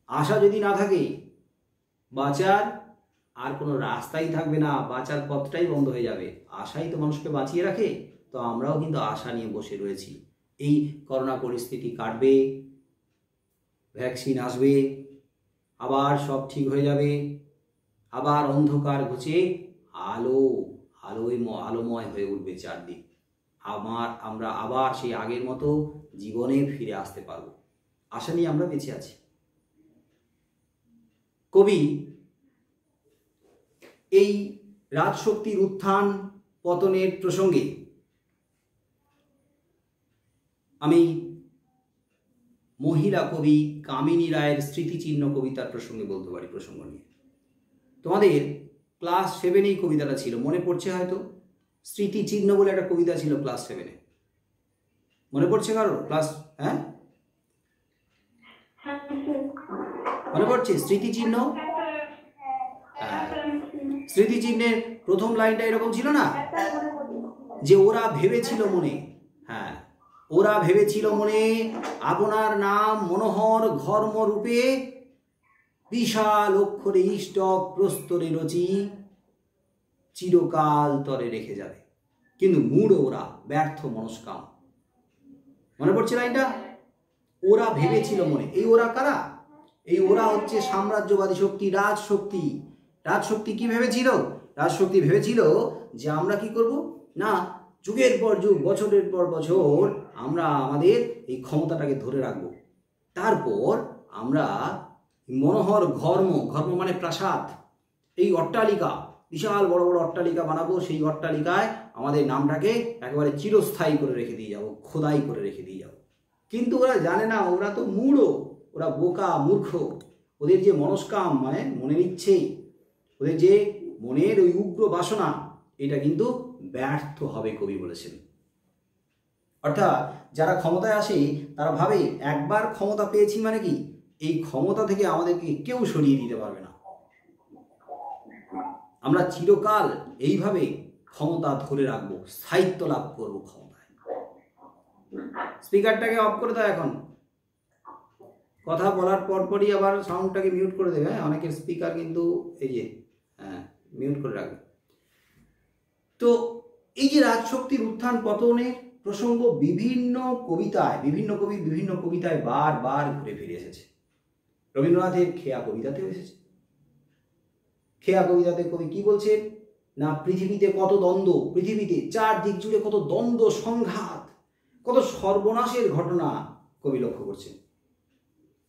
আশা যদি না থাকে বাঁচার আর কোনো রাস্তাই থাকবে না, বাঁচার পথটাই বন্ধ হয়ে যাবে। আশাই তো মানুষকে বাঁচিয়ে রাখে। তো আমরাও কিন্তু আশা নিয়ে বসে রয়েছি। এই করোনা পরিস্থিতি কাটবে, ভ্যাকসিন আসবে, আবার সব ঠিক হয়ে যাবে, আবার অন্ধকার ঘুচে আলোময় হয়ে উঠবে চারদিক। আমরা আবার সেই আগের মতো জীবনে ফিরে আসতে পারব। আশা নিয়ে আমরা বেঁচে আছি। কবি এই রাজশক্তির উত্থান পতনের প্রসঙ্গে আমি মহিলা কবি কামিনী রায়ের স্মৃতিচিহ্ন কবিতার প্রসঙ্গে বলতে পারি। প্রসঙ্গ নিয়ে তোমাদের ক্লাস 7 এই কবিতাটা ছিল, মনে পড়ছে হয়তো? স্মৃতিচিহ্ন বলে একটা কবিতা ছিল ক্লাস 7 মনে পড়ছে কারো? ক্লাস মনে পড়ছে স্মৃতিচিহ্ন? স্মৃতিচিহ্নের প্রথম লাইনটা এরকম ছিল না, যে ওরা ভেবেছিল মনে, ওরা ভেবেছিল মনে আপনার নাম মনোহর ঘর্মরূপে, বিশাল অক্ষরে ইষ্টক প্রস্তরে রচি, চিরকাল তরে রেখে যাবে। কিন্তু মূঢ় ওরা, ব্যর্থ মনস্কাম। মনে পড়ছে লাইনটা? ওরা ভেবেছিল মনে। এই ওরা কারা? এই ওরা হচ্ছে সাম্রাজ্যবাদী শক্তি, রাজশক্তি। রাজশক্তি কি ভেবেছিল? রাজশক্তি ভেবেছিল যে আমরা কি করব না, যুগের পর যুগ, বছরের পর বছর আমরা আমাদের এই ক্ষমতাটাকে ধরে রাখবো। তারপর আমরা মনোহর ঘর্ম মানে প্রাসাদ, এই অট্টালিকা, বিশাল বড় বড় অট্টালিকা বানাবো। সেই অট্টালিকায় আমাদের নামটাকে একেবারে চিরস্থায়ী করে রেখে দিয়ে যাবো, খোদাই করে রেখে দিয়ে যাবো। কিন্তু ওরা জানে না, ওরা তো মূঢ়, ওরা বোকা, মূর্খ। ওদের যে মনস্কাম মানে মনের ইচ্ছে, ওদের যে মনের ওই উগ্র বাসনা, এটা কিন্তু ব্যর্থ হবে, কবি বলেছেন। অর্থাৎ যারা ক্ষমতায় আসে তারা ভাবে একবার ক্ষমতা পেয়েছি মানে কি এই ক্ষমতা থেকে আমাদেরকে কেউ সরিয়ে দিতে পারবে না, আমরা চিরকাল এইভাবে ক্ষমতা ধরে রাখবো, স্থায়িত্ব লাভ করবো ক্ষমতায়। স্পিকারটাকে অফ করে দাও, এখন কথা বলার পরপরই আবার সাউন্ডটাকে মিউট করে দেবে। অনেকের স্পিকার কিন্তু এই যে মিউট করে রাখবে। তো এই যে রাজশক্তির উত্থান পতনের প্রসঙ্গ বিভিন্ন কবিতায়, বিভিন্ন কবির বিভিন্ন কবিতায় বারবার ঘুরে ফিরে এসেছে। রবীন্দ্রনাথের খেয়া কবিতাতেও এসেছে। খেয়া কবিতাতে কবি কি বলছেন না, পৃথিবীতে কত দ্বন্দ্ব, পৃথিবীতে চারদিক জুড়ে কত দ্বন্দ্ব, সংঘাত, কত সর্বনাশের ঘটনা কবি লক্ষ্য করছেন।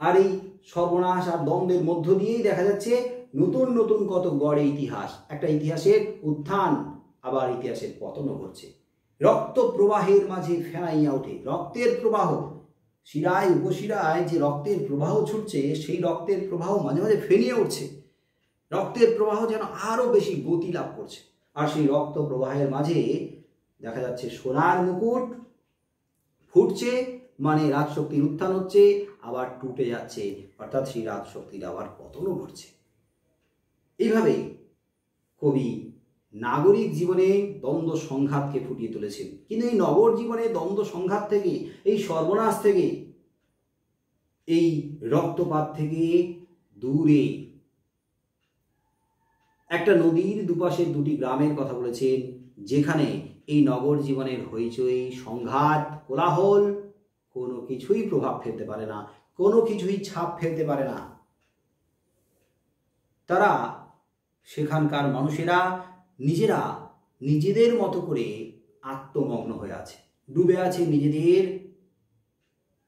আর এই সর্বনাশ আর দ্বন্দ্বের মধ্য দিয়েই দেখা যাচ্ছে নতুন নতুন কত গড়ে ইতিহাস, একটা ইতিহাসের উত্থান, আবার ইতিহাসের পতনও ঘটছে। রক্ত প্রবাহের মাঝে ফেনাইয়া ওঠে, রক্তের প্রবাহ, শিরায় উপশিরায় যে রক্তের প্রবাহ ছুটছে, সেই রক্তের প্রবাহ মাঝে মাঝে ফেনিয়ে উঠছে। রক্তের প্রবাহ যেন আরো বেশি গতি লাভ করছে। আর সেই রক্ত প্রবাহের মাঝে দেখা যাচ্ছে সোনার মুকুট ফুটছে, মানে রাজশক্তির উত্থান হচ্ছে, আবার টুটে যাচ্ছে, অর্থাৎ সেই রাজশক্তির আবার পতনও ঘটছে। এইভাবে কবি নাগরিক জীবনে দ্বন্দ্ব সংঘাতকে ফুটিয়ে তুলেছেন। কিন্তু এই নগর জীবনে দ্বন্দ্ব সংঘাত থেকে, এই সর্বনাশ থেকে, এই রক্তপাত থেকে দূরে একটা নদীর দুপাশে দুটি গ্রামের কথা বলেছেন, যেখানে এই নগর জীবনের হইচই, সংঘাত, কোলাহল কোনো কিছুই প্রভাব ফেলতে পারে না, কোনো কিছুই ছাপ ফেলতে পারে না। তারা, সেখানকার মানুষেরা নিজেরা নিজেদের মতো করে আত্মমগ্ন হয়ে আছে, ডুবে আছে নিজেদের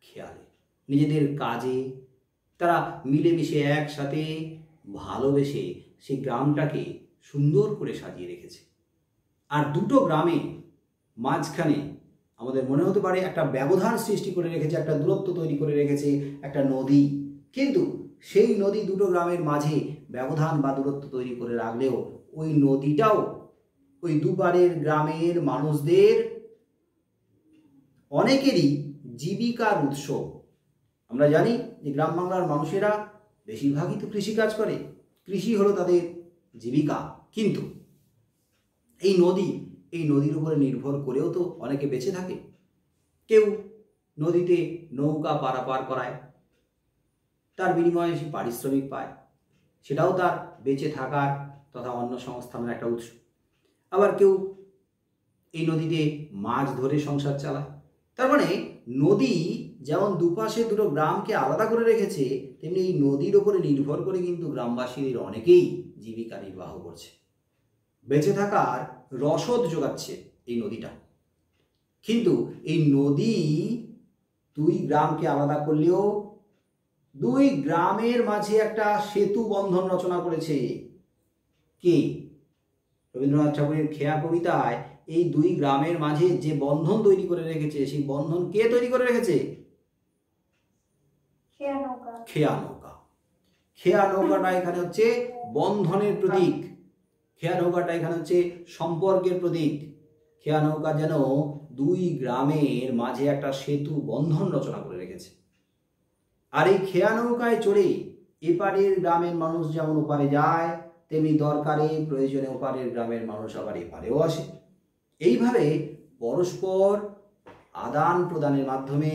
খেয়ালে, নিজেদের কাজে। তারা মিলেমিশে একসাথে ভালোবেসে সেই গ্রামটাকে সুন্দর করে সাজিয়ে রেখেছে। আর দুটো গ্রামে মাঝখানে আমাদের মনে হতে পারে একটা ব্যবধান সৃষ্টি করে রেখেছে, একটা দূরত্ব তৈরি করে রেখেছে একটা নদী। কিন্তু সেই নদী দুটো গ্রামের মাঝে ব্যবধান বা দূরত্ব তৈরি করে রাখলেও ওই নদীটাও ওই দুপারের গ্রামের মানুষদের অনেকেরই জীবিকার উৎস। আমরা জানি যে গ্রাম বাংলার মানুষেরা বেশিরভাগই তো কৃষিকাজ করে, কৃষি হলো তাদের জীবিকা। কিন্তু এই নদীর উপরে নির্ভর করেও তো অনেকে বেঁচে থাকে। কেউ নদীতে নৌকা পারাপার করায়, তার বিনিময়ে সে পারিশ্রমিক পায়, সেটাও তার বেঁচে থাকার তথা অন্ন সংস্থানের একটা উৎস। আবার কেউ এই নদীতে মাছ ধরে সংসার চালায়। তার মানে নদী যেমন দুপাশে দুটো গ্রামকে আলাদা করে রেখেছে, তেমনি এই নদীর ওপরে নির্ভর করে কিন্তু গ্রামবাসীদের অনেকেই জীবিকা নির্বাহ করছে, বেঁচে থাকার রসদ যোগাচ্ছে এই নদীটা। কিন্তু এই নদী দুই গ্রামকে আলাদা করলেও দুই গ্রামের মাঝে একটা সেতু বন্ধন রচনা করেছে কে? রবীন্দ্রনাথ ঠাকুরের খেয়া কবিতায় এই দুই গ্রামের মাঝে যে বন্ধন তৈরি করে রেখেছে, সেই বন্ধন কে তৈরি করে রেখেছে? খেয়া নৌকা। খেয়া নৌকাটা এখানে হচ্ছে বন্ধনের প্রতীক, খেয়া নৌকাটা এখানে হচ্ছে সম্পর্কের প্রতীক। খেয়া নৌকা যেন দুই গ্রামের মাঝে একটা সেতু বন্ধন রচনা করে রেখেছে। আর এই খেয়া নৌকায় চড়ে এপারের গ্রামের মানুষ যেমন ওপারে যায়, তেমনি দরকারে প্রয়োজনে ওপারের গ্রামের মানুষ আবার এপারেও আসে। এইভাবে পরস্পর আদান প্রদানের মাধ্যমে,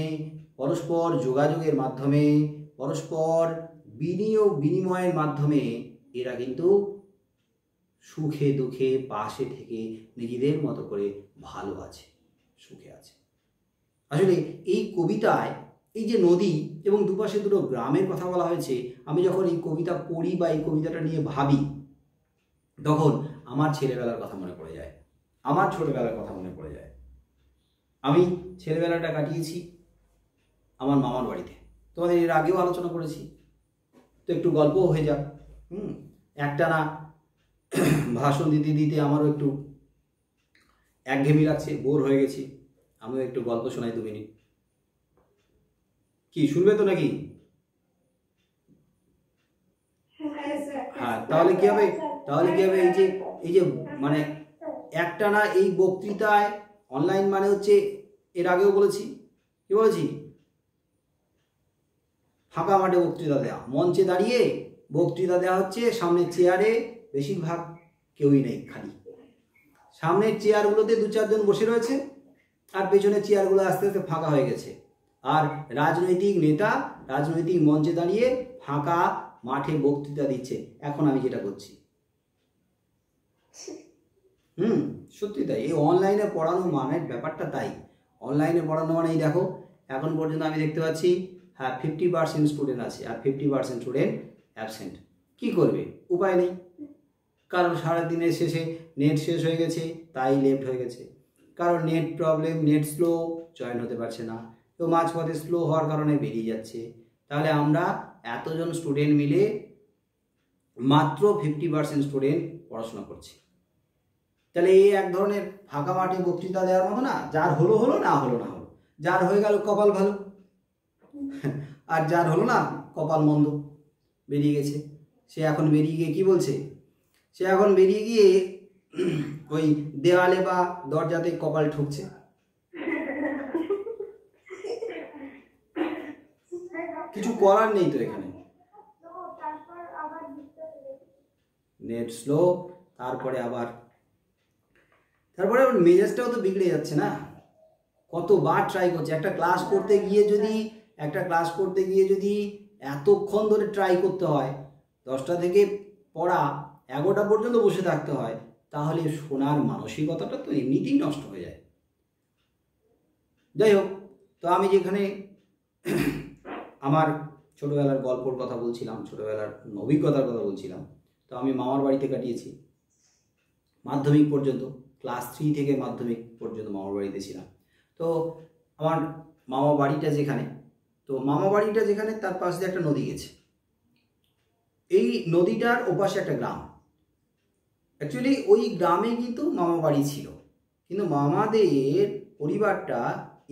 পরস্পর যোগাযোগের মাধ্যমে, পরস্পর বিনিময়ের মাধ্যমে এরা কিন্তু সুখে দুঃখে পাশে থেকে নিজেদের মতো করে ভালো আছে, সুখে আছে। আসলে এই কবিতায় এই যে নদী এবং দুপাশে দুটো গ্রামের কথা বলা হয়েছে, আমি যখন এই কবিতা পড়ি বা এই কবিতাটা নিয়ে ভাবি, তখন আমার ছেলেবেলার কথা মনে পড়ে যায়, আমার ছোটবেলার কথা মনে পড়ে যায়। আমি ছেলেবেলাটা কাটিয়েছি আমার মামার বাড়িতে, তোমাদের এর আগেও আলোচনা করেছি, তো একটু গল্পও হয়ে যাক। একটা না ভাষণ দিতে দিতে আমারও একটু একঘেয়েমি লাগছে, বোর হয়ে গেছি, আমিও একটু গল্প শোনাই 2 মিনিট। কি শুনবে তো নাকি? হ্যাঁ, তাহলে কি হবে এই যে মানে একটা না এই বক্তৃতায় অনলাইন মানে হচ্ছে, এর আগেও বলেছি, কি বলেছি, ফাঁকা মাঠে বক্তৃতা দেওয়া, মঞ্চে দাঁড়িয়ে বক্তৃতা দেওয়া হচ্ছে, সামনে চেয়ারে বেশিরভাগ কেউই নেই, খালি সামনের চেয়ারগুলোতে 2-4 জন বসে রয়েছে, আর পেছনের চেয়ারগুলো আস্তে আস্তে ফাঁকা হয়ে গেছে। আর রাজনৈতিক নেতা রাজনৈতিক মঞ্চে দাঁড়িয়ে ফাঁকা মাঠে বক্তৃতা দিচ্ছে, এখন আমি যেটা করছি। সত্যি তাই, এই অনলাইনে পড়ানো মানে ব্যাপারটা তাই। অনলাইনে পড়ানো মানে এই দেখো, এখন পর্যন্ত আমি দেখতে পাচ্ছি হ্যাঁ 50% স্টুডেন্ট আছে আর 50% স্টুডেন্ট অ্যাবসেন্ট। কি করবে? উপায় নেই, কারণ সারাদিনের শেষে নেট শেষ হয়ে গেছে, তাই লেফট হয়ে গেছে। কারণ net problem, net slow, join হতে পারছে না, তো মাঝপথে স্লো হওয়ার কারণে বেরিয়ে যাচ্ছে। তাহলে আমরা এতজন স্টুডেন্ট মিলে মাত্র 50% স্টুডেন্ট পড়াশোনা করছি। তাহলে এই এক ধরনের ফাঁকা মাঠে বক্তৃতা দেওয়ার মতো না, যার হলো হলো, না হলো না হলো, যার হয়ে গেল কপাল ভালো, আর যার হলো না কপাল মন্দ, বেরিয়ে গেছে। সে এখন বেরিয়ে গিয়ে কি বলছে? সে এখন বেরিয়ে গিয়ে ওই দেওয়ালে বা দরজাতে কপাল ঠুকছে। কিছু করার নেই তো এখানে, নেট স্লো, তারপরে আবার মেজাজটাও তো বিগড়ে যাচ্ছে না। কতবার ট্রাই করছে, একটা ক্লাস করতে গিয়ে যদি এতক্ষণ ধরে ট্রাই করতে হয়, 10টা থেকে পড়া 11টা পর্যন্ত বসে থাকতে হয়, তাহলে শোনার মানসিকতাটা তো এমনিতেই নষ্ট হয়ে যায়। যাই হোক, তো আমি যেখানে আমার ছোটবেলার গল্পর কথা বলছিলাম, ছোটবেলার অভিজ্ঞতার কথা বলছিলাম, তো আমি মামার বাড়িতে কাটিয়েছি মাধ্যমিক পর্যন্ত, ক্লাস 3 থেকে মাধ্যমিক পর্যন্ত মামার বাড়িতে ছিলাম। তো আমার মামা বাড়িটা যেখানে তার পাশে একটা নদী গেছে। এই নদীটার ওপাশে একটা গ্রাম। অ্যাকচুয়ালি ওই গ্রামে কিন্তু মামা বাড়ি ছিল, কিন্তু মামাদের পরিবারটা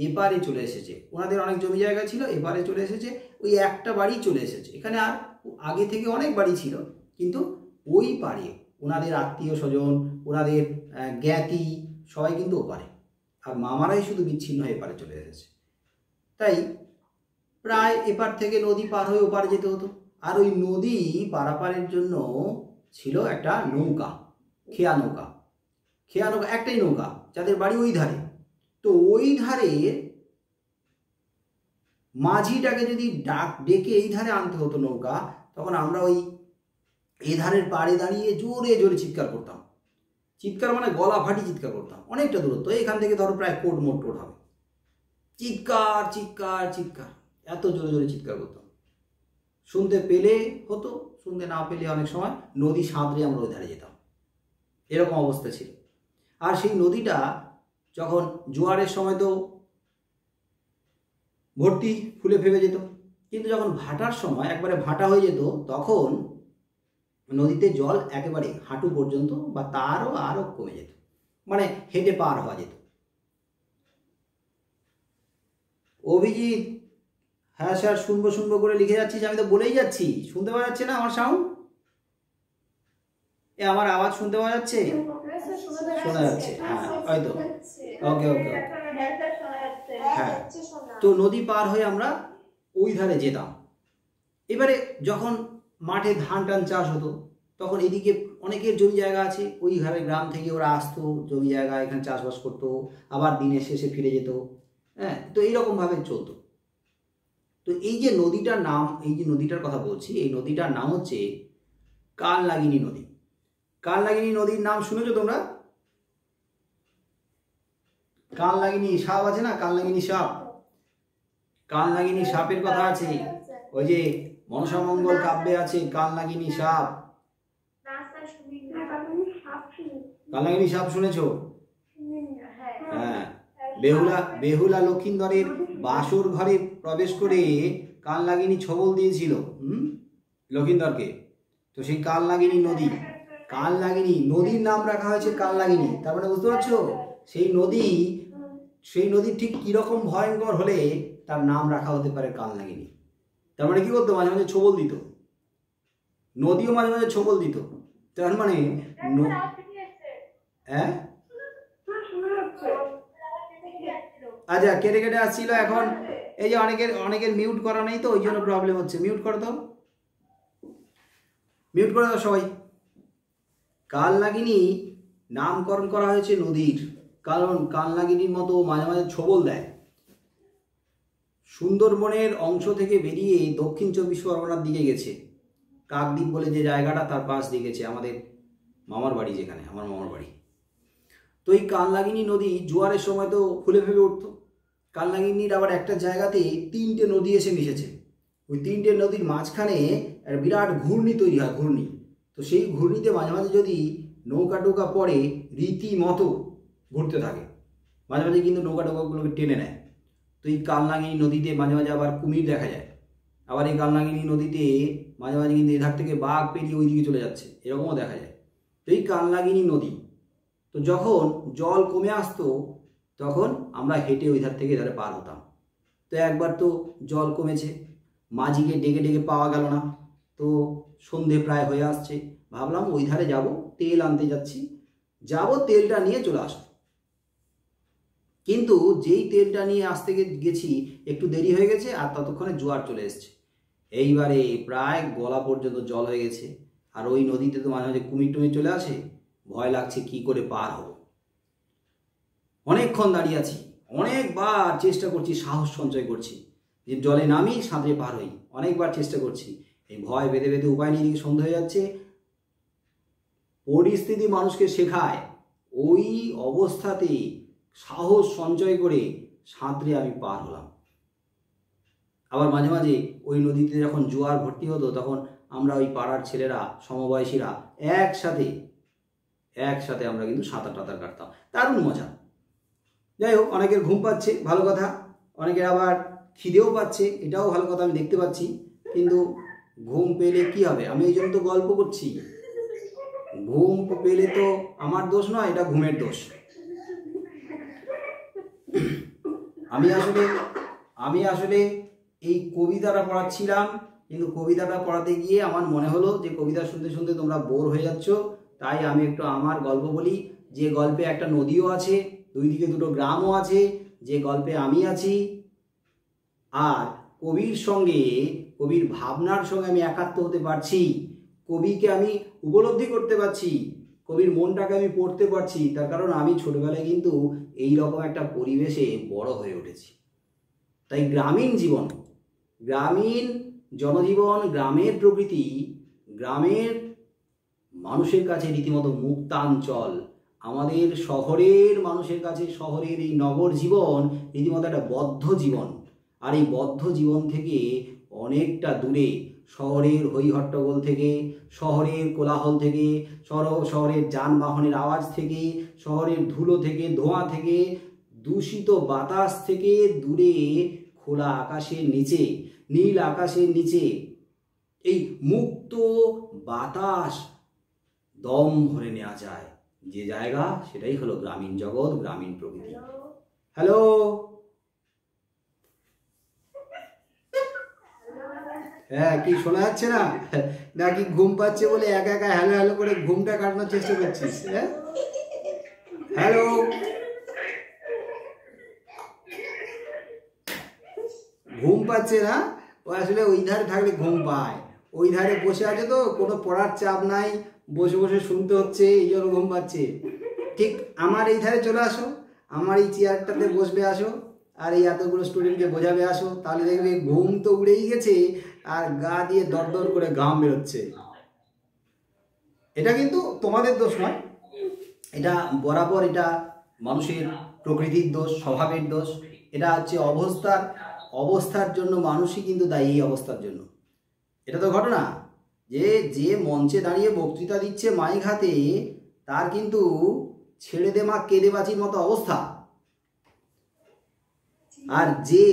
এপারে চলে এসেছে, ওনাদের অনেক জমি জায়গা ছিল, এপারে চলে এসেছে, ওই একটা বাড়ি চলে এসেছে। এখানে আর আগে থেকে অনেক বাড়ি ছিল, কিন্তু ওই পারে ওনাদের আত্মীয় স্বজন, ওনাদের জ্ঞাতি সবাই কিন্তু ওপারে, আর মামারাই শুধু বিচ্ছিন্ন হয়ে এপারে চলে এসেছে। তাই প্রায় এপার থেকে নদী পার হয়ে ওপারে যেতে হতো। আর ওই নদী পারাপারের জন্য ছিল একটা নৌকা, খেয়া নৌকা। একটাই নৌকা, যাদের বাড়ি ওই ধারে। তো ওই ধারে মাঝিটাকে যদি ডেকে এই ধারে আনতে হতো নৌকা, তখন আমরা ওই এই ধারের পাড়ে দাঁড়িয়ে জোরে জোরে চিৎকার করতাম। চিৎকার মানে গলা ফাটি চিৎকার করতাম, অনেকটা দূরত্ব, এখান থেকে ধরো প্রায় কোট মোট হবে, চিৎকার চিৎকার চিৎকার, এত জোরে জোরে চিৎকার করতাম। শুনতে পেলে হতো, শুনতে না পেলে অনেক সময় নদী সাঁতরে আমরা ওই ধারে যেতাম, এরকম অবস্থা ছিল। আর সেই নদীটা যখন জোয়ারের সময় তো ভর্তি ফুলে ফেপে যেত, কিন্তু যখন ভাটার সময় একবারে ভাটা হয়ে যেত, তখন নদীতে জল একেবারে হাঁটু পর্যন্ত বা তারও আরও কমে যেত, মানে হেঁটে পার হওয়া যেত। অভিজিৎ, হ্যাঁ স্যার শুনবো শুনবো করে লিখে যাচ্ছিস, আমি তো বলেই যাচ্ছি। শুনতে পাওয়া যাচ্ছে না আমার সাউন্ড? আমার আওয়াজ শুনতে পাওয়া যাচ্ছে? শোনা যাচ্ছে, হ্যাঁ হয়তো, ওকে ওকে। হ্যাঁ, তো নদী পার হয়ে আমরা ওই ধারে যেতাম। এবারে যখন মাঠে ধান টান চাষ হতো, তখন এদিকে অনেকের জমি জায়গা আছে, ওই ধারে গ্রাম থেকে ওরা আসতো, জমি জায়গা এখানে চাষবাস করতো, আবার দিনের শেষে ফিরে যেত। হ্যাঁ, তো এইরকমভাবে চলতো। তো এই যে নদীটার নাম, এই যে নদীটার কথা বলছি, এই নদীটার নাম হচ্ছে কালনাগিনী নদী। কালনাগিনী নদীর নাম শুনেছো তোমরা? কালনাগিনী সাপ আছে না, কালনাগিনী সাপ, কালনাগিনী সাপের কথা আছে, ওই যে মনসামঙ্গল কাব্যে আছে কালনাগিনী সাপ। কালনাগিনী সাপ শুনেছো? হ্যাঁ, বেহুলা লক্ষিন্দরের বাসর ঘরে প্রবেশ করে কালনাগিনী ছবল দিয়েছিল লক্ষিন্দরকে। তো সেই কালনাগিনী নদী, কালনাগিনী নদীর নাম রাখা হয়েছে কালনাগিনী, তার মানে বুঝতে পারছো সেই নদী ঠিক কিরকম ভয়ঙ্কর হলে তার নাম রাখা হতে পারে কালনাগিনী। তার মানে কি করতো, মাঝে মাঝে ছবল দিত, নদীও মাঝে মাঝে ছবল দিত। তার মানে হ্যাঁ, আচ্ছা কেটে কেটে আসছিল। এখন এই যে অনেকের মিউট করা নেই, তো ওই জন্য প্রবলেম হচ্ছে। মিউট করে দাও, মিউট করে দাও সবাই। কালনাগিনী নামকরণ করা হয়েছে নদীর, কারণ কালনাগিনীর মতো মাঝে মাঝে ছবল দেয়। সুন্দরবনের অংশ থেকে বেরিয়ে দক্ষিণ 24 পরগনার দিকে গেছে, কাকদ্বীপ বলে যে জায়গাটা, তার পাশ দিয়ে গেছে আমাদের মামার বাড়ি, যেখানে আমার মামার বাড়ি। তো এই কালনাগিনী নদী জোয়ারের সময় তো ফুলে ফেপে উঠতো। কালনাগিনীর আবার একটা জায়গাতে 3টে নদী এসে মিশেছে, ওই 3টে নদীর মাঝখানে একটা বিরাট ঘূর্ণি তৈরি হয়, ঘূর্ণি। তো সেই ঘূর্ণিতে মাঝে মাঝে যদি নৌকা টোকা পড়ে রীতিমতো ঘুরতে থাকে, মাঝে মাঝে কিন্তু নৌকা টোকাগুলোকে টেনে নেয়। তো এই কালনাগিনী নদীতে মাঝে মাঝে আবার কুমির দেখা যায়, আবার এই কালনাগিনী নদীতে মাঝে মাঝে কিন্তু এধার থেকে বাঘ পেরিয়ে ওই দিকে চলে যাচ্ছে, এরকমও দেখা যায়। তো এই কালনাগিনী নদী, তো যখন জল কমে আসতো তখন আমরা হেঁটে ওই ধার থেকে এধারে পার হতাম। তো একবার তো জল কমেছে, মাঝিকে ডেকে ডেকে পাওয়া গেল না, তো সন্ধে প্রায় হয়ে আসছে, ভাবলাম ওই ধারে যাব, তেল আনতে যাচ্ছি, যাব তেলটা নিয়ে চলে আসবো। কিন্তু যেই তেলটা নিয়ে আসতে গেছি একটু দেরি হয়ে গেছে, আর ততক্ষণে জোয়ার চলে এসছে। এইবারে প্রায় গলা পর্যন্ত জল হয়ে গেছে, আর ওই নদীতে তো মাঝে মাঝে কুমির টুমির চলে আসে, ভয় লাগছে কি করে পার হব। অনেকক্ষণ দাঁড়িয়ে আছি, অনেকবার চেষ্টা করছি, সাহস সঞ্চয় করছি যে জলে নামি সাঁতরে পার হই, অনেকবার চেষ্টা করছি, এই ভয় বেঁধে বেঁধে উপায় নেই, দিকে সন্ধ্যা হয়ে যাচ্ছে। পরিস্থিতি মানুষকে শেখায়, ওই অবস্থাতে সাহস সঞ্চয় করে সাঁতরে আমি পার হলাম। আবার মাঝে মাঝে ওই নদীতে যখন জোয়ার ভর্তি হতো, তখন আমরা ওই পাড়ার ছেলেরা, সমবয়সীরা একসাথে আমরা কিন্তু সাঁতার টাতার কাটতাম, দারুণ মজা। যাই হোক, অনেকের ঘুম পাচ্ছে, ভালো কথা, অনেকের আবার খিদেও পাচ্ছে, এটাও ভালো কথা, আমি দেখতে পাচ্ছি। কিন্তু ঘুম পেলে কি হবে, আমি এই জন্য তো গল্প করছি। ঘুম পেলে তো আমার দোষ নয়, এটা ঘুমের দোষ। আমি আসলে এই কবিতাটা পড়াচ্ছিলাম, কিন্তু কবিতাটা পড়াতে গিয়ে আমার মনে হলো যে কবিতা শুনতে শুনতে তোমরা বোর হয়ে যাচ্ছ, তাই আমি একটু আমার গল্প বলি। যে গল্পে একটা নদীও আছে, দুই দিকে দুটো গ্রামও আছে, যে গল্পে আমি আছি, আর কবির সঙ্গে, কবির ভাবনার সঙ্গে আমি একাত্ম হতে পারছি, কবিকে আমি উপলব্ধি করতে পারছি, কবির মনটাকে আমি পড়তে পারছি। তার কারণ আমি ছোটবেলায় কিন্তু এই রকম একটা পরিবেশে বড় হয়ে উঠেছি। তাই গ্রামীণ জীবন গ্রামীণ জনজীবন, গ্রামের প্রকৃতি, গ্রামের মানুষের কাছে রীতিমতো মুক্তাঞ্চল। আমাদের শহরের মানুষের কাছে শহরের এই নগর জীবন রীতিমতো একটা বদ্ধ জীবন। আর এই বদ্ধ জীবন থেকে অনেকটা দূরে, শহরের হইহট্টগোল থেকে, শহরের কোলাহল থেকে, শহরের যানবাহনের আওয়াজ থেকে, শহরের ধুলো থেকে, ধোঁয়া থেকে, দূষিত বাতাস থেকে দূরে খোলা আকাশের নিচে, নীল আকাশের নিচে এই মুক্ত বাতাস দম ভরে নেওয়া যায় যে জায়গা, সেটাই হলো গ্রামীণ জগৎ, গ্রামীণ প্রকৃতি। হ্যালো, হ্যাঁ, কি শোনা যাচ্ছে না? নাকি ঘুম পাচ্ছে বলে একা একা হ্যালো হ্যালো করে ঘুমটা কাটানোর চেষ্টা করছিস? হ্যাঁ, হ্যালো, ঘুম পাচ্ছে না? ও আসলে ওই ধারে থাকলে ঘুম পায়, ওই ধারে বসে আছে তো, কোনো পড়ার চাপ নাই, বসে বসে শুনতে হচ্ছে, এই জন্য ঘুম পাচ্ছে। ঠিক আমার এই ধারে চলে আসো, আমার এই চেয়ারটাতে বসবে আসো, আর এই এতগুলো স্টুডেন্টকে বোঝাবে আসো, তাহলে দেখবে ঘুম তো উড়েই গেছে আর গা দিয়ে দরদর করে ঘাম বেরোচ্ছে। এটা কিন্তু তোমাদের দোষ নয়, এটা বরাবর এটা মানুষের প্রকৃতির দোষ, স্বভাবের দোষ। এটা হচ্ছে অবস্থার জন্য মানুষই কিন্তু দায়ী, এই অবস্থার জন্য। এটা তো ঘটনা যে মঞ্চে দাঁড়িয়ে বক্তৃতা দিচ্ছে মাইক হাতে, তার কিন্তু ছেড়ে দে মা কেঁদে বাঁচির মতো অবস্থা। আর যে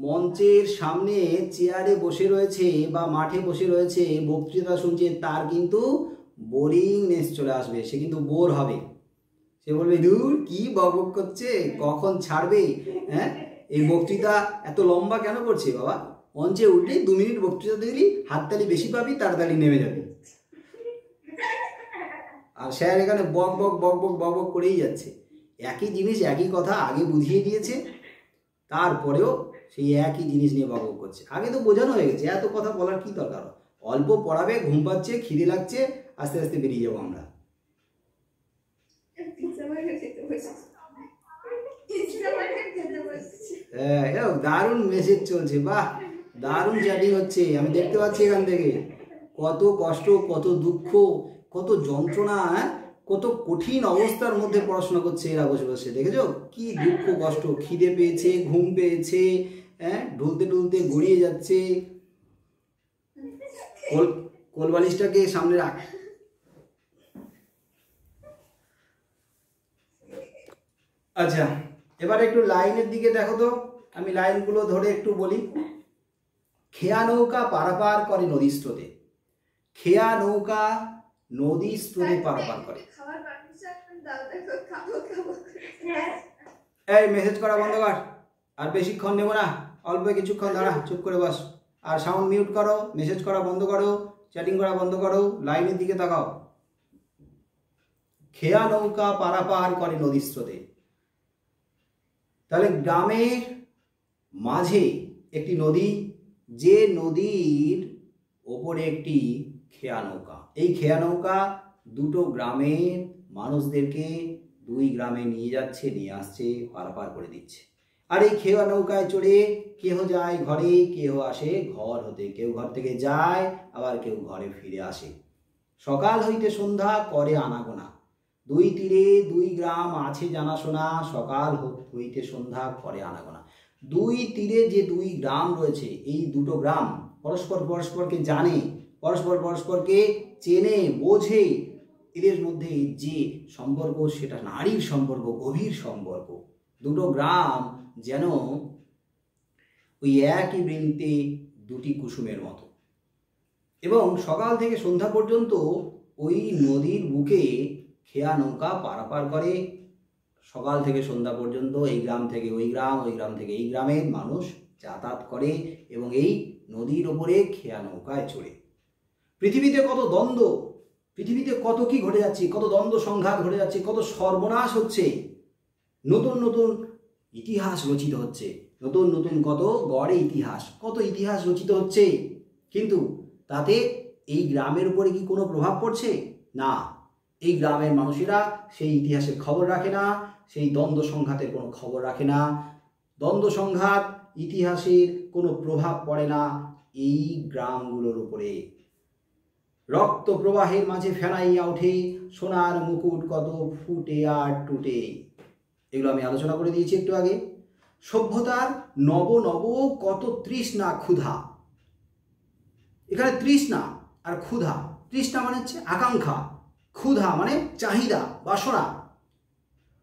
মঞ্চের সামনে চেয়ারে বসে রয়েছে বা মাঠে বসে রয়েছে, বক্তৃতা শুনছে, তার কিন্তু বোরিংনেস চলে আসবে, সে কিন্তু বোর হবে। সে বলবে, দূর কি বকবক করছে, কখন ছাড়বে? হ্যাঁ, এই বক্তৃতা এত লম্বা কেন করছে বাবা? মঞ্চে উঠলেই 2 মিনিট বক্তৃতা দিলি, হাততালি বেশি পাবি, তাড়াতাড়ি নেমে যাবি। আর স্যার এখানে বক বক বক বক বক বক করেই যাচ্ছে। একই জিনিস, একই কথা আগে বুঝিয়ে দিয়েছে, তারপরেও সেই একই জিনিস নিয়ে বক বক করছে। আগে তো বোঝানো হয়ে গেছে, এত কথা বলার কি দরকার? অল্প পড়াবে, ঘুম পাচ্ছে, খিদে লাগছে, আস্তে আস্তে বেরিয়ে যাবো আমরা। হ্যাঁ, দারুণ মেসেজ চলছে, বাহ, দারুণ চ্যাটিং হচ্ছে, আমি দেখতে পাচ্ছি এখান থেকে। কত কষ্ট, কত দুঃখ, কত যন্ত্রণা, কত কঠিন অবস্থার মধ্যে পড়াশোনা করছে এরা বসে বসে। দেখেছো কি দুঃখ কষ্ট, খিদে পেয়েছে, ঘুম পেয়েছে, হ্যাঁ, ঢুলতে ঢুলতে গড়িয়ে যাচ্ছে। কোলবালিশটাকে সামনে রাখ। আচ্ছা, এবার একটু লাইনের দিকে দেখো তো, আমি লাইনগুলো ধরে একটু বলি। খেয়া নৌকা পারাপার করে নদী স্রোতে, খেয়া নৌকা নদী স্রোতে পারাপার করে। এই মেসেজ করা বন্ধ কর, আর বেশিক্ষণ নেব না, অল্প কিছুক্ষণ দাঁড়া, চুপ করে বস। আর সাউন্ড মিউট করো, মেসেজ করা বন্ধ করো, চ্যাটিং করা বন্ধ করো, লাইনের দিকে তাকাও। খেয়া নৌকা পারাপার করে নদী স্রোতে। তাহলে গ্রামের মাঝে একটি নদী, যে নদীর ওপরে একটি খেয়া নৌকা। এই খেয়া নৌকা দুটো গ্রামের মানুষদেরকে 2 গ্রামে নিয়ে যাচ্ছে, নিয়ে আসছে, পারাপার করে দিচ্ছে। আর এই খেয়া নৌকায় চড়ে কেহ যায় ঘরে, কেহ আসে ঘর হতে, কেউ ঘর থেকে যায়, আবার কেউ ঘরে ফিরে আসে। সকাল হইতে সন্ধ্যা করে আনাগোনা, 2 তীরে 2 গ্রাম আছে জানাশোনা, সকাল হইতে সন্ধ্যা করে আনাগোনা। 2 তীরে যে 2 গ্রাম রয়েছে, এই দুটো গ্রাম পরস্পর পরস্পরকে জানে, পরস্পর পরস্পরকে চেনে, বোঝে। এদের মধ্যে যে সম্পর্ক, সেটা নারীর সম্পর্ক, গভীর সম্পর্ক। দুটো গ্রাম যেন ওই একই বৃন্তে 2টি কুসুমের মতো। এবং সকাল থেকে সন্ধ্যা পর্যন্ত ওই নদীর বুকে খেয়া নৌকা পারাপার করে। সকাল থেকে সন্ধ্যা পর্যন্ত এই গ্রাম থেকে ওই গ্রাম, ওই গ্রাম থেকে এই গ্রামের মানুষ যাতায়াত করে এবং এই নদীর ওপরে খেয়া নৌকায় চড়ে। পৃথিবীতে কত দ্বন্দ্ব, পৃথিবীতে কত কি ঘটে যাচ্ছে, কত দ্বন্দ্ব সংঘাত ঘটে যাচ্ছে, কত সর্বনাশ হচ্ছে, নতুন নতুন ইতিহাস রচিত হচ্ছে, নতুন নতুন কত গড়ে ইতিহাস, কত ইতিহাস রচিত হচ্ছে। কিন্তু তাতে এই গ্রামের উপরে কি কোনো প্রভাব পড়ছে? না, এই গ্রামের মানুষেরা সেই ইতিহাসের খবর রাখে না, সেই দ্বন্দ্ব সংঘাতের কোনো খবর রাখে না। দ্বন্দ্ব সংঘাত, ইতিহাসের কোনো প্রভাব পড়ে না এই গ্রামগুলোর উপরে। রক্ত প্রবাহের মাঝে ফেনাইয়া ওঠে সোনার মুকুট কত ফুটে আর টুটে। এগুলো আমি আলোচনা করে দিয়েছি একটু আগে। সভ্যতার নব নব কত তৃষ্ণা ক্ষুধা। এখানে তৃষ্ণা আর ক্ষুধা, তৃষ্ণা মানে হচ্ছে আকাঙ্ক্ষা, ক্ষুধা মানে চাহিদা, বাসনা।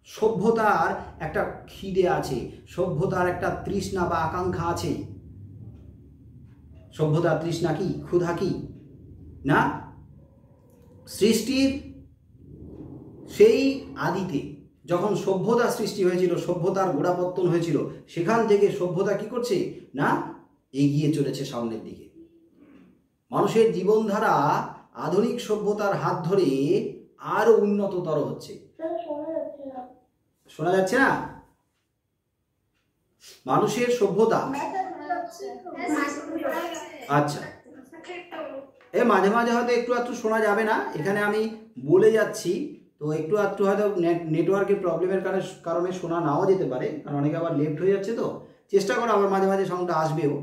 সভ্যতার একটা খিদে আছে, সভ্যতার একটা তৃষ্ণা বা আকাঙ্ক্ষা আছে। সভ্যতার তৃষ্ণা কি, ক্ষুধা কি না? সৃষ্টির সেই আদিতে যখন সভ্যতা সৃষ্টি হয়েছিল, সভ্যতার গোড়াপত্তন হয়েছিল, সেখান থেকে সভ্যতা কি করছে না, এগিয়ে চলেছে সামনের দিকে। মানুষের জীবনধারা আধুনিক সভ্যতার হাত ধরে আরো উন্নততর হচ্ছে। শোনা যাচ্ছে না? মানুষের সভ্যতা, আচ্ছা, মাঝে মাঝে হয়তো একটু একটু শোনা যাবে না, এখানে আমি বলে যাচ্ছি তো একটু একটু হয়তো নেটওয়ার্কের প্রবলেমের কারণে শোনা নাও যেতে পারে, কারণ অনেকে আবার লেফট হয়ে যাচ্ছে। তো চেষ্টা করো, আবার মাঝে মাঝে সাউন্ডটা আসবেও।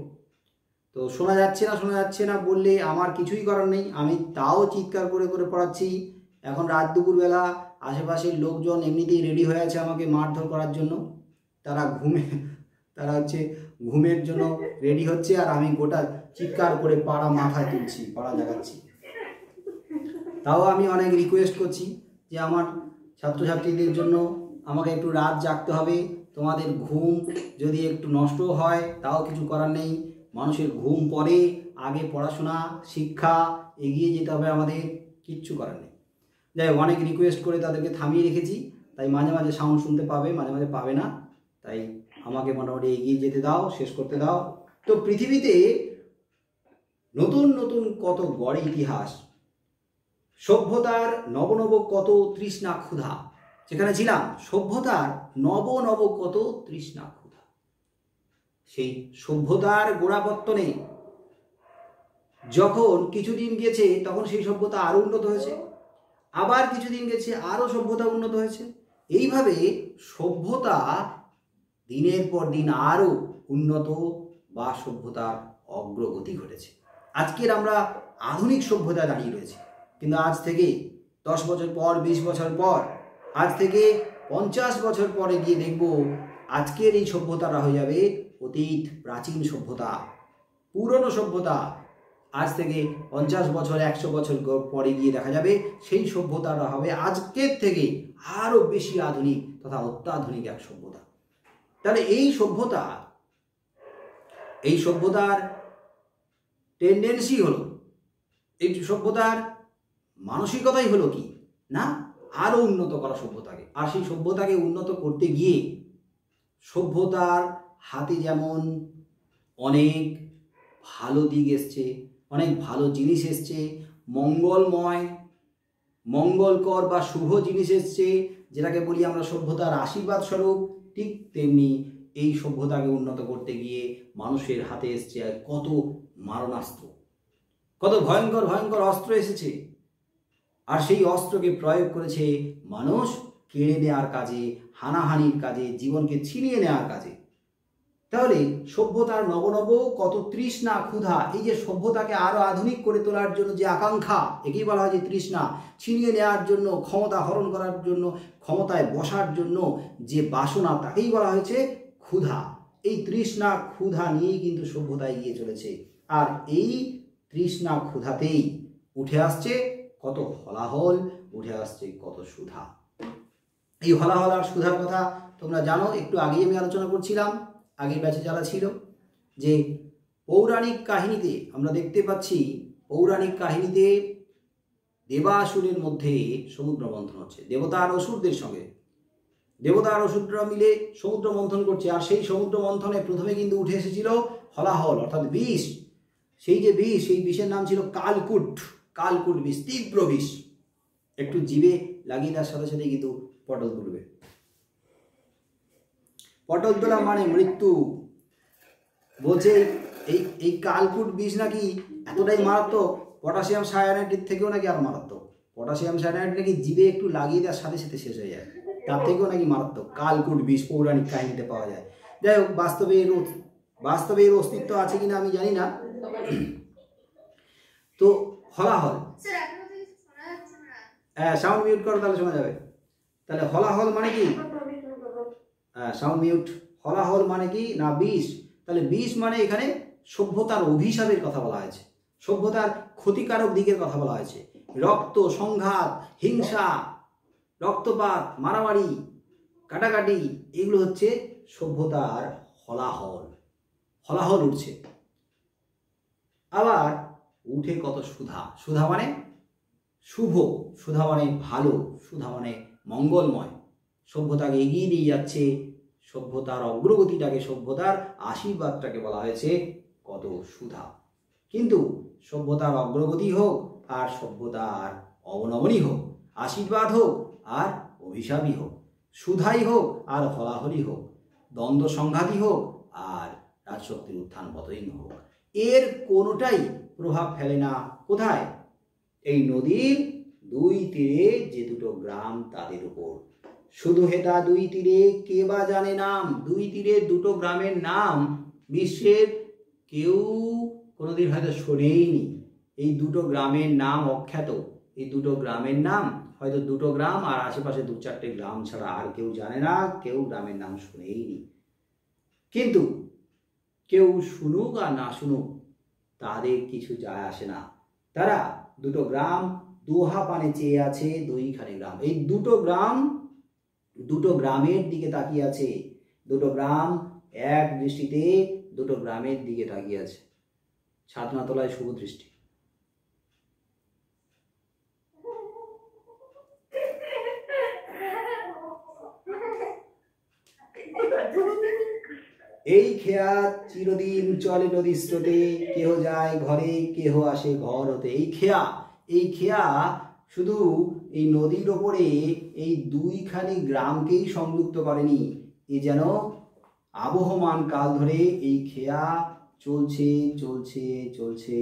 তো শোনা যাচ্ছে না বললে আমার কিছুই করার নেই, আমি তাও চিৎকার করে করে পড়াচ্ছি। এখন রাত দুপুরবেলা আশেপাশের লোকজন এমনিতেই রেডি হয়ে আছে আমাকে মারধর করার জন্য। তারা ঘুমের জন্য রেডি হচ্ছে, আর আমি গোটা চিৎকার করে পাড়া মাথায় তুলছি, পাড়া জাগাচ্ছি। তাও আমি অনেক রিকোয়েস্ট করছি যে আমার ছাত্রছাত্রীদের জন্য আমাকে একটু রাত জাগতে হবে। তোমাদের ঘুম যদি একটু নষ্ট হয় তাও কিছু করার নেই, মানুষের ঘুম পরে, আগে পড়াশোনা শিক্ষা এগিয়ে যেতে হবে আমাদের, কিচ্ছু করার নেই। যাই হোক, অনেক রিকোয়েস্ট করে তাদেরকে থামিয়ে রেখেছি, তাই মাঝে মাঝে সাউন্ড শুনতে পাবে, মাঝে মাঝে পাবে না। তাই আমাকে মোটামুটি এগিয়ে যেতে দাও, শেষ করতে দাও। তো পৃথিবীতে নতুন নতুন কত গড়ে ইতিহাস, সভ্যতার নব নব কত তৃষ্ণা ক্ষুধা। যেখানে ছিলাম সভ্যতার নব নব কত তৃষ্ণা ক্ষুধা। সেই সভ্যতার গোড়াপত্তনে যখন কিছুদিন গেছে তখন সেই সভ্যতা আরো উন্নত হয়েছে, আবার কিছুদিন গেছে আরো সভ্যতা উন্নত হয়েছে। এইভাবে সভ্যতা দিনের পর দিন আরো উন্নত বা সভ্যতার অগ্রগতি ঘটেছে। আজকের আমরা আধুনিক সভ্যতা দাঁড়িয়ে রয়েছে, কিন্তু আজ থেকে 10 বছর পর, 20 বছর পর, আজ থেকে 50 বছর পরে গিয়ে দেখব আজকের এই সভ্যতাটা হয়ে যাবে অতীত প্রাচীন সভ্যতা, পুরনো সভ্যতা। আজ থেকে 50 বছর 100 বছর পরে গিয়ে দেখা যাবে সেই সভ্যতাটা হবে আজকের থেকে আরো বেশি আধুনিক তথা অত্যাধুনিক এক সভ্যতা। তাহলে এই সভ্যতার টেন্ডেন্সি হলো, এই সভ্যতার মানসিকতাই হলো কি না, আরো উন্নত করা সভ্যতাকে। আর সেই সভ্যতাকে উন্নত করতে গিয়ে সভ্যতার হাতে যেমন অনেক ভালো দিক এসছে, অনেক ভালো জিনিস এসছে, মঙ্গলময় মঙ্গলকর বা শুভ জিনিস এসছে, যেটাকে বলি আমরা সভ্যতার আশীর্বাদ স্বরূপ, ঠিক তেমনি এই সভ্যতাকে উন্নত করতে গিয়ে মানুষের হাতে এসছে কত মারণাস্ত্র, কত ভয়ঙ্কর ভয়ঙ্কর অস্ত্র এসেছে। আর সেই অস্ত্রকে প্রয়োগ করেছে মানুষ কেড়ে নেওয়ার কাজে, হানাহানির কাজে, জীবনকে ছিনিয়ে নেওয়ার কাজে। তাহলে সভ্যতার নবনব কত তৃষ্ণা ক্ষুধা, এই যে সভ্যতাকে আরো আধুনিক করে তোলার জন্য যে আকাঙ্ক্ষা, একেই বলা হয় যে তৃষ্ণা। ছিনিয়ে নেওয়ার জন্য, ক্ষমতা হরণ করার জন্য, ক্ষমতায় বসার জন্য যে বাসনা, তাকেই বলা হয়েছে ক্ষুধা। এই তৃষ্ণা ক্ষুধা নিয়েই কিন্তু সভ্যতা এগিয়ে চলেছে। আর এই তৃষ্ণা ক্ষুধাতেই উঠে আসছে কত হলাহল, উঠে আসছে কত সুধা। এই হলাহল আর সুধার কথা তোমরা জানো, একটু আগেই আমি আলোচনা করছিলাম আগের ব্যাচে যারা ছিল, যে পৌরাণিক কাহিনীতে আমরা দেখতে পাচ্ছি, পৌরাণিক কাহিনীতে দেবাসুরের মধ্যে সমুদ্র মন্থন হচ্ছে, দেবতা আর অসুরদের সঙ্গে। দেবতা আর অসুররা মিলে সমুদ্র মন্থন করছে, আর সেই সমুদ্র মন্থনে প্রথমে কিন্তু উঠে এসেছিল হলাহল অর্থাৎ বিষ। সেই যে বিষ, সেই বিষের নাম ছিল কালকুট, কালকুট বিষ, তীব্র বিষ। একটু জিভে লাগিয়ে তার সাথে সাথে কিন্তু পটল তুলবে। পটল তোলা মানে মৃত্যু। বলছে এই কালকুট বিষ নাকি এতটাই মারাত্মক, পটাশিয়াম সায়ানাইডের থেকেও নাকি আর মারাত্মক। পটাশিয়াম সায়ানাইড নাকি জিভে একটু লাগিয়ে দেওয়ার সাথে সাথে শেষ হয়ে যায়, তার থেকেও নাকি মারাত্মক কালকুট বিষ পৌরাণিক কাহিনীতে পাওয়া যায়। যাই হোক, বাস্তবে এর বাস্তবে এর অস্তিত্ব আছে কিনা আমি জানি না। তো হলাহল, সাউন্ড মিউট করো তাহলে শোনা যাবে। তাহলে হলাহল মানে কি? Sound mute. হলাহল মানে কি না বিষ। তাহলে বিষ মানে এখানে সভ্যতার অভিশাপের কথা বলা হয়েছে, সভ্যতার ক্ষতিকারক দিকের কথা বলা হয়েছে। রক্ত, সংঘাত, হিংসা, রক্তপাত, মারামারি, কাটাকাটি, এগুলো হচ্ছে সভ্যতার হলাহল। হলাহল উঠছে। আবার উঠে কত সুধা। সুধা মানে শুভ, সুধা মানে ভালো, সুধা মানে মঙ্গলময়। সভ্যতাকে এগিয়ে নিয়ে যাচ্ছে, সভ্যতার অগ্রগতিটাকে, সভ্যতার আশীর্বাদটাকে বলা হয়েছে কত সুধা। কিন্তু সভ্যতার অগ্রগতি হোক আর সভ্যতার অবনমনই হোক, আশীর্বাদ হোক আর অভিশাপই হোক, সুধাই হোক আর হলাহলি হোক, দ্বন্দ্ব সংঘাতই হোক আর রাজশক্তির উত্থান পতন হোক, এর কোনোটাই প্রভাব ফেলে না কোথায়? এই নদীর দুই তীরে যে দুটো গ্রাম তাদের উপর। শুধু হেতা দুই তীরে কে বা জানে নাম। দুই তীরে দুটো গ্রামের নাম বিশ্বের কেউ কোনোদিন হয়তো শোনেইনি। এই দুটো গ্রামের নাম অখ্যাত। এই দুটো গ্রামের নাম হয়তো দুটো গ্রাম আর আশেপাশে দু চারটে গ্রাম ছাড়া আর কেউ জানে না, কেউ গ্রামের নাম শোনেইনি। কিন্তু কেউ শুনুক আর না শুনুক তাদের কিছু যায় আসে না। তারা দুটো গ্রাম দোহা পানে চেয়ে আছে, দুইখানে গ্রাম। এই দুটো গ্রাম দুটো গ্রামের দিকে তাকিয়ে আছে। দুটো গ্রাম এক দৃষ্টিতে দুটো গ্রামের দিকে তাকিয়ে আছে। ছাতনাতলায় শুভ দৃষ্টি। এই খেয়া চিরদিন চলে নদীর স্রোতে, কেহ যায় ঘরে কেহ আসে ঘর হতে। এই খেয়া শুধু এই নদীর ওপরে এই দুইখানি গ্রামকেই সংযুক্ত করেনি, এ যেন আবহমান কাল ধরে এই খেয়া চলছে চলছে চলছে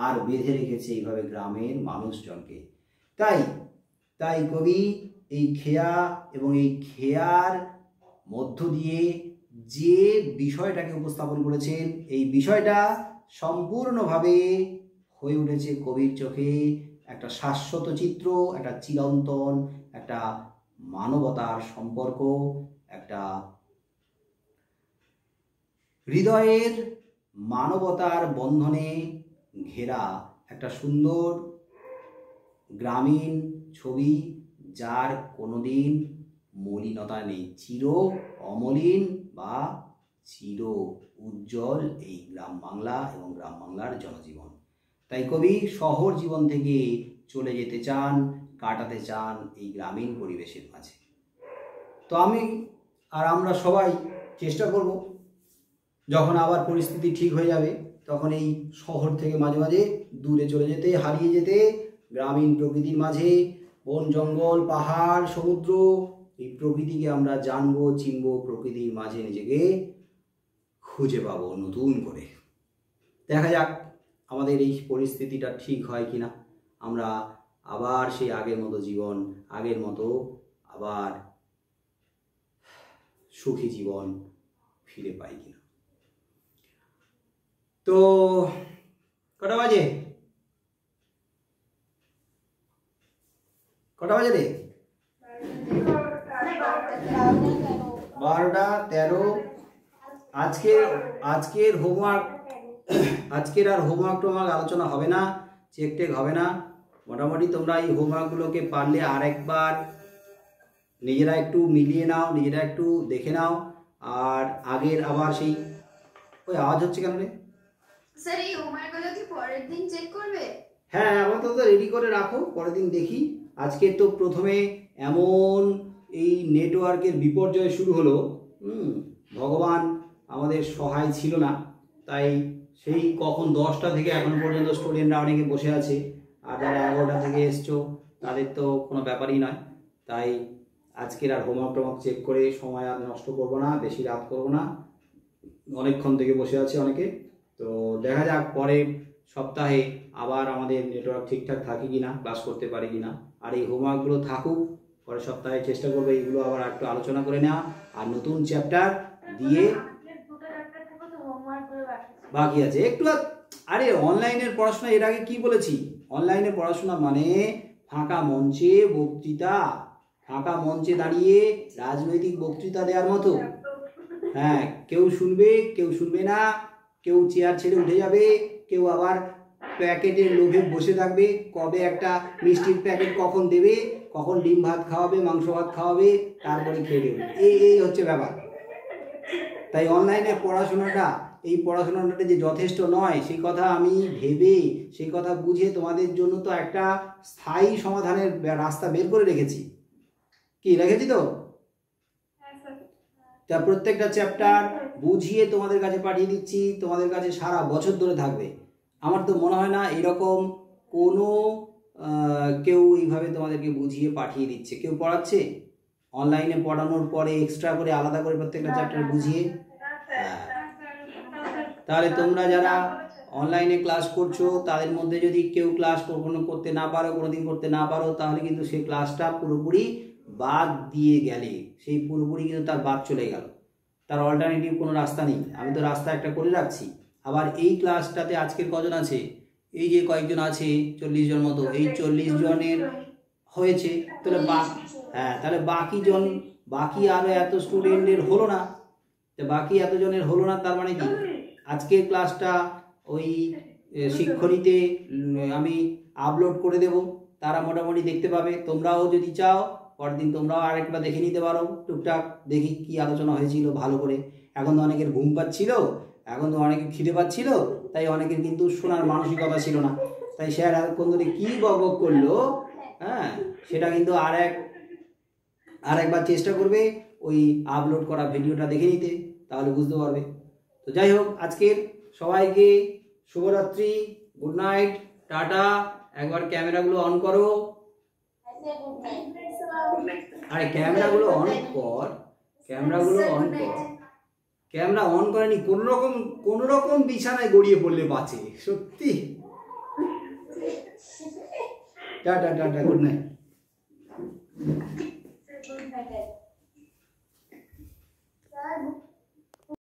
আর বেঁধে রেখেছে এইভাবে গ্রামের মানুষজনকে। তাই কবি এই খেয়া এবং এই খেয়ার মধ্য দিয়ে যে বিষয়টাকে উপস্থাপন করেছেন, এই বিষয়টা সম্পূর্ণভাবে হয়ে উঠেছে কবির চোখে একটা শাশ্বত চিত্র, একটা চিরন্তন, একটা মানবতার সম্পর্ক, একটা হৃদয়ের মানবতার বন্ধনে ঘেরা একটা সুন্দর গ্রামীণ ছবি, যার কোনোদিন মলিনতা নেই। চির অমলিন বা চির উজ্জ্বল এই গ্রাম বাংলা এবং গ্রাম বাংলার জনজীবন। তাই কবি শহর জীবন থেকে চলে যেতে চান, কাটাতে চান এই গ্রামীণ পরিবেশের মাঝে। তো আমি আর আমরা সবাই চেষ্টা করব যখন আবার পরিস্থিতি ঠিক হয়ে যাবে তখন এই শহর থেকে মাঝে মাঝে দূরে চলে যেতে, হারিয়ে যেতে গ্রামীণ প্রকৃতির মাঝে, বন জঙ্গল পাহাড় সমুদ্র, এই প্রকৃতিকে আমরা জানবো, চিনবো, প্রকৃতির মাঝে নিজেকে খুঁজে পাবো নতুন করে। দেখা যাক আমাদের এই পরিস্থিতিটা ঠিক হয় কিনা, আমরা আবার সেই আগের মতো জীবন, আগের মতো আবার সুখী জীবন ফিরে পাই কিনা। তো কটা বাজে রে? 12:13। আজকের হোমওয়ার্ক, আজকের আর হোমওয়ার্ক টোমওয়ার্ক আলোচনা হবে না, চেক টেক হবে না। মোটামুটি তোমরা এই হোমওয়ার্কগুলোকে পারলে আর একবার নিজেরা একটু মিলিয়ে নাও, নিজেরা একটু দেখে নাও। আর আগের আবার সেই ওই আওয়াজ হচ্ছে কেন রে? স্যার এই হোমওয়ার্কগুলো কি পরের দিন চেক করবে? হ্যাঁ, আপাতত রেডি করে রাখো, পরের দিন দেখি। আজকে তো প্রথমে এমন এই নেটওয়ার্কের বিপর্যয় শুরু হলো, ভগবান আমাদের সহায় ছিল না। তাই সেই কখন 10টা থেকে এখনো পর্যন্ত স্টুডেন্টরা অনেকে বসে আছে, আর যারা 11টা থেকে এসছো তাদের তো কোনো ব্যাপারই নয়। তাই আজকের আর হোমওয়ার্ক টোমওয়ার্ক চেক করে সময় আর নষ্ট করবো না, বেশি রাত করবো না। অনেকক্ষণ থেকে বসে আছে অনেকে। তো দেখা যাক পরের সপ্তাহে আবার আমাদের নেটওয়ার্ক ঠিকঠাক থাকে কিনা, ক্লাস করতে পারি কিনা। আর এই হোমওয়ার্কগুলো থাকুক, পরের সপ্তাহে চেষ্টা করবো এইগুলো আবার একটু আলোচনা করে নেওয়া আর নতুন চ্যাপ্টার দিয়ে। বাকি আছে একটু। আরে অনলাইনের পড়াশোনা এর আগে কি বলেছি? অনলাইনে পড়াশোনা মানে ফাঁকা মঞ্চে বক্তৃতা, ফাঁকা মঞ্চে দাঁড়িয়ে রাজনৈতিক বক্তৃতা দেওয়ার মতো। হ্যাঁ, কেউ শুনবে কেউ শুনবে না, কেউ চেয়ার ছেড়ে উঠে যাবে, কেউ আবার প্যাকেটের লোভে বসে থাকবে, কবে একটা মিষ্টির প্যাকেট কখন দেবে, কখন ডিম ভাত খাওয়াবে, মাংস ভাত খাওয়াবে, তারপরে খেয়ে দেবে। এই হচ্ছে ব্যাপার। তাই অনলাইনে পড়াশোনাটা, এই পড়াশোনাটা যে যথেষ্ট নয় সেই কথা আমি ভেবে, সেই কথা বুঝে তোমাদের জন্য তো একটা স্থায়ী সমাধানের রাস্তা বের করে রেখেছি। কি রেখেছি তো? তা প্রত্যেকটা চ্যাপ্টার বুঝিয়ে তোমাদের কাছে পাঠিয়ে দিচ্ছি, তোমাদের কাছে সারা বছর ধরে থাকবে। আমার তো মনে হয় না এরকম কোনো কেউ এইভাবে তোমাদেরকে বুঝিয়ে পাঠিয়ে দিচ্ছে। কেউ পড়াচ্ছে অনলাইনে পড়ানোর পরে এক্সট্রা করে আলাদা করে প্রত্যেকটা চ্যাপ্টার বুঝিয়ে? তাহলে তোমরা যারা অনলাইনে ক্লাস করছো তাদের মধ্যে যদি কেউ ক্লাস কখনো করতে না পারো, কোনোদিন করতে না পারো, তাহলে কিন্তু সেই ক্লাসটা পুরোপুরি বাদ দিয়ে গেলে, সেই পুরোপুরি কিন্তু তার বাদ চলে গেল, তার অল্টারনেটিভ কোনো রাস্তা নেই। আমি তো রাস্তা একটা করে রাখছি। আবার এই ক্লাসটাতে আজকের কজন আছে? এই যে কয়েকজন আছে 40 জন মতো, এই 40 জনের হয়েছে, তাহলে তাহলে বাকি আরো এত স্টুডেন্টের হলো না। বাকি এতজনের হলো না, তার মানে কি আজকের ক্লাসটা ওই শিক্ষণীতে আমি আপলোড করে দেব, তারা মোটামুটি দেখতে পাবে। তোমরাও যদি চাও পরদিন তোমরাও আরেকবার দেখে নিতে পারো, টুকটাক দেখি কি আলোচনা হয়েছিল ভালো করে। এখন তো অনেকের ঘুম পাচ্ছিল, এখন তো অনেকের খিদে পাচ্ছিল, তাই অনেকের কিন্তু শোনার মানসিকতা ছিল না। তাই স্যার এতক্ষণ ধরে কী বকবক করলো, হ্যাঁ, সেটা কিন্তু আরেকবার চেষ্টা করবে ওই আপলোড করা ভিডিওটা দেখে নিতে, তাহলে বুঝতে পারবে। তো যাই হোক, আজকের সবাইকে শুভরাত্রি, গুড নাইট, টাটা। একবার ক্যামেরাগুলো অন করো। আরে ক্যামেরাগুলো অন কর, ক্যামেরাগুলো অন কর। ক্যামেরা অন করেনি, কোন রকম বিছানায় গড়িয়ে পড়লে বাঁচে সত্যি। Tata tata, good night.